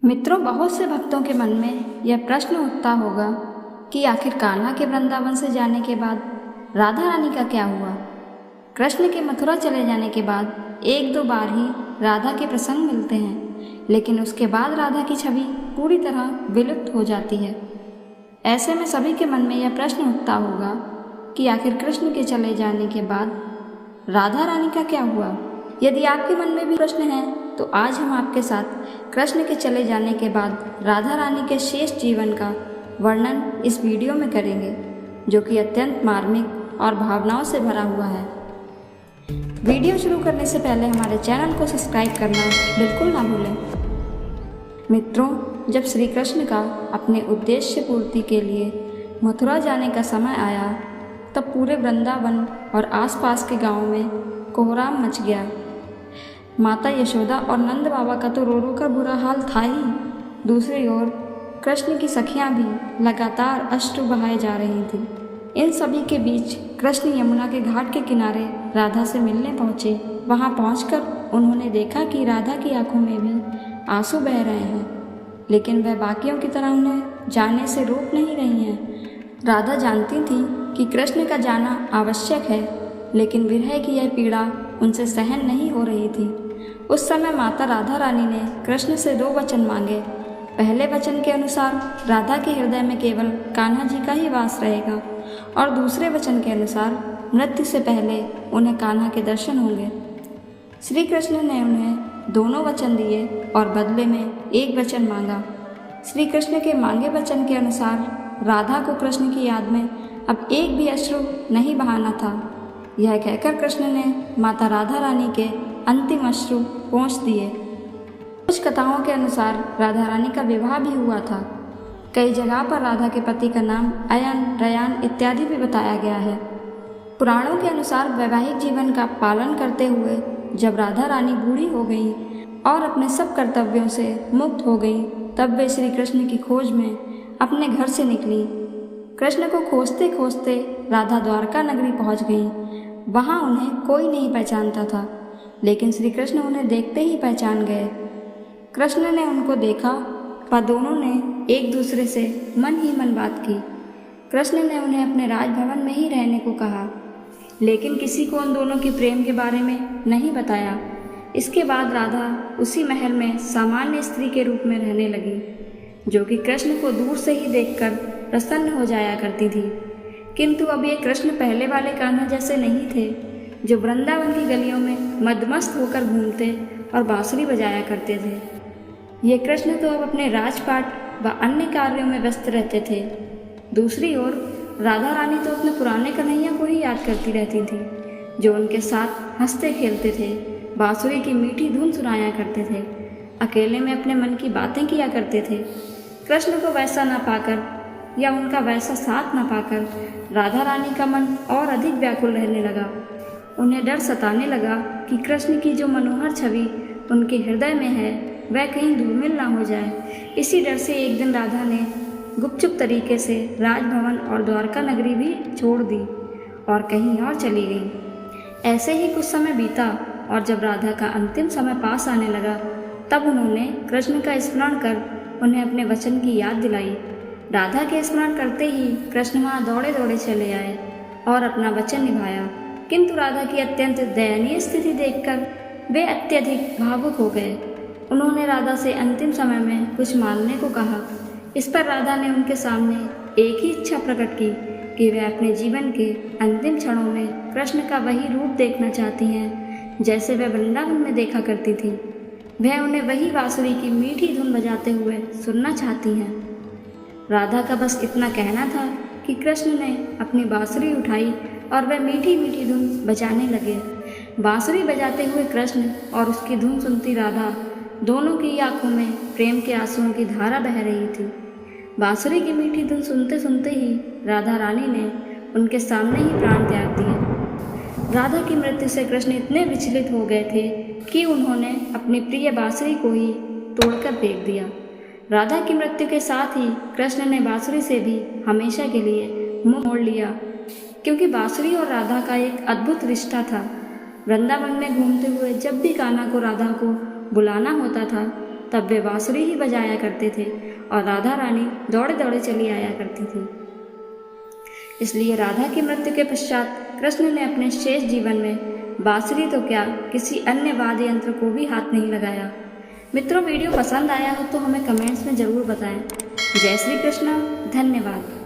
मित्रों, बहुत से भक्तों के मन में यह प्रश्न उठता होगा कि आखिर कान्हा के वृंदावन से जाने के बाद राधा रानी का क्या हुआ। कृष्ण के मथुरा चले जाने के बाद एक दो बार ही राधा के प्रसंग मिलते हैं, लेकिन उसके बाद राधा की छवि पूरी तरह विलुप्त हो जाती है। ऐसे में सभी के मन में यह प्रश्न उठता होगा कि आखिर कृष्ण के चले जाने के बाद राधा रानी का क्या हुआ। यदि आपके मन में भी प्रश्न है तो आज हम आपके साथ कृष्ण के चले जाने के बाद राधा रानी के शेष जीवन का वर्णन इस वीडियो में करेंगे, जो कि अत्यंत मार्मिक और भावनाओं से भरा हुआ है। वीडियो शुरू करने से पहले हमारे चैनल को सब्सक्राइब करना बिल्कुल ना भूलें। मित्रों, जब श्री कृष्ण का अपने उद्देश्य पूर्ति के लिए मथुरा जाने का समय आया, तब पूरे वृंदावन और आसपास के गांवों में कोहराम मच गया। माता यशोदा और नंद बाबा का तो रो रो कर बुरा हाल था ही। दूसरी ओर कृष्ण की सखियां भी लगातार अश्रु बहाए जा रही थीं। इन सभी के बीच कृष्ण यमुना के घाट के किनारे राधा से मिलने पहुँचे। वहां पहुंचकर उन्होंने देखा कि राधा की आंखों में भी आंसू बह रहे हैं, लेकिन वह बाकियों की तरह उन्हें जाने से रोक नहीं रही हैं। राधा जानती थी कि कृष्ण का जाना आवश्यक है, लेकिन विरह की यह पीड़ा उनसे सहन नहीं हो रही थी। उस समय माता राधा रानी ने कृष्ण से दो वचन मांगे। पहले वचन के अनुसार राधा के हृदय में केवल कान्हा जी का ही वास रहेगा, और दूसरे वचन के अनुसार मृत्यु से पहले उन्हें कान्हा के दर्शन होंगे। श्री कृष्ण ने उन्हें दोनों वचन दिए और बदले में एक वचन मांगा। श्री कृष्ण के मांगे वचन के अनुसार राधा को कृष्ण की याद में अब एक भी अश्रु नहीं बहाना था। यह कहकर कृष्ण ने माता राधा रानी के अंतिम अश्रु पोंछ दिए। कुछ कथाओं के अनुसार राधा रानी का विवाह भी हुआ था। कई जगह पर राधा के पति का नाम अयन, रयान इत्यादि भी बताया गया है। पुराणों के अनुसार वैवाहिक जीवन का पालन करते हुए जब राधा रानी बूढ़ी हो गई और अपने सब कर्तव्यों से मुक्त हो गई, तब वे श्री कृष्ण की खोज में अपने घर से निकली। कृष्ण को खोजते खोजते राधा द्वारका नगरी पहुंच गई। वहां उन्हें कोई नहीं पहचानता था, लेकिन श्री कृष्ण उन्हें देखते ही पहचान गए। कृष्ण ने उनको देखा, वह दोनों ने एक दूसरे से मन ही मन बात की। कृष्ण ने उन्हें अपने राजभवन में ही रहने को कहा, लेकिन किसी को उन दोनों के प्रेम के बारे में नहीं बताया। इसके बाद राधा उसी महल में सामान्य स्त्री के रूप में रहने लगी, जो कि कृष्ण को दूर से ही देखकर प्रसन्न हो जाया करती थी। किंतु अब ये कृष्ण पहले वाले कान्हा जैसे नहीं थे, जो वृंदावन की गलियों में मदमस्त होकर घूमते और बांसुरी बजाया करते थे। ये कृष्ण तो अब अपने राजपाट व अन्य कार्यों में व्यस्त रहते थे। दूसरी ओर राधा रानी तो अपने पुराने कन्हैया को ही याद करती रहती थी, जो उनके साथ हंसते खेलते थे, बांसुरी की मीठी धुन सुनाया करते थे, अकेले में अपने मन की बातें किया करते थे। कृष्ण को वैसा ना पाकर या उनका वैसा साथ ना पाकर राधा रानी का मन और अधिक व्याकुल रहने लगा। उन्हें डर सताने लगा कि कृष्ण की जो मनोहर छवि उनके हृदय में है, वह कहीं धूमिल ना हो जाए। इसी डर से एक दिन राधा ने गुपचुप तरीके से राजभवन और द्वारका नगरी भी छोड़ दी और कहीं और चली गई। ऐसे ही कुछ समय बीता और जब राधा का अंतिम समय पास आने लगा, तब उन्होंने कृष्ण का स्मरण कर उन्हें अपने वचन की याद दिलाई। राधा के स्मरण करते ही कृष्ण वहाँ दौड़े दौड़े चले आए और अपना वचन निभाया। किंतु राधा की अत्यंत दयनीय स्थिति देखकर वे अत्यधिक भावुक हो गए। उन्होंने राधा से अंतिम समय में कुछ मांगने को कहा। इस पर राधा ने उनके सामने एक ही इच्छा प्रकट की कि वे अपने जीवन के अंतिम क्षणों में कृष्ण का वही रूप देखना चाहती हैं, जैसे वे वृंदावन में देखा करती थी। वह उन्हें वही बांसुरी की मीठी धुन बजाते हुए सुनना चाहती हैं। राधा का बस इतना कहना था कि कृष्ण ने अपनी बांसुरी उठाई और वह मीठी मीठी धुन बजाने लगे। बांसुरी बजाते हुए कृष्ण और उसकी धुन सुनती राधा, दोनों की आंखों में प्रेम के आंसुओं की धारा बह रही थी। बांसुरी की मीठी धुन सुनते सुनते ही राधा रानी ने उनके सामने ही प्राण त्याग दिए। राधा की मृत्यु से कृष्ण इतने विचलित हो गए थे कि उन्होंने अपनी प्रिय बांसुरी को ही तोड़कर फेंक दिया। राधा की मृत्यु के साथ ही कृष्ण ने बांसुरी से भी हमेशा के लिए मुंह मोड़ लिया, क्योंकि बांसुरी और राधा का एक अद्भुत रिश्ता था। वृंदावन में घूमते हुए जब भी कान्हा को राधा को बुलाना होता था, तब वे बांसुरी ही बजाया करते थे और राधा रानी दौड़े दौड़े चली आया करती थी। इसलिए राधा की मृत्यु के पश्चात कृष्ण ने अपने शेष जीवन में बांसुरी तो क्या किसी अन्य वाद्य यंत्र को भी हाथ नहीं लगाया। मित्रों, वीडियो पसंद आया हो तो हमें कमेंट्स में ज़रूर बताएं। जय श्री कृष्ण। धन्यवाद।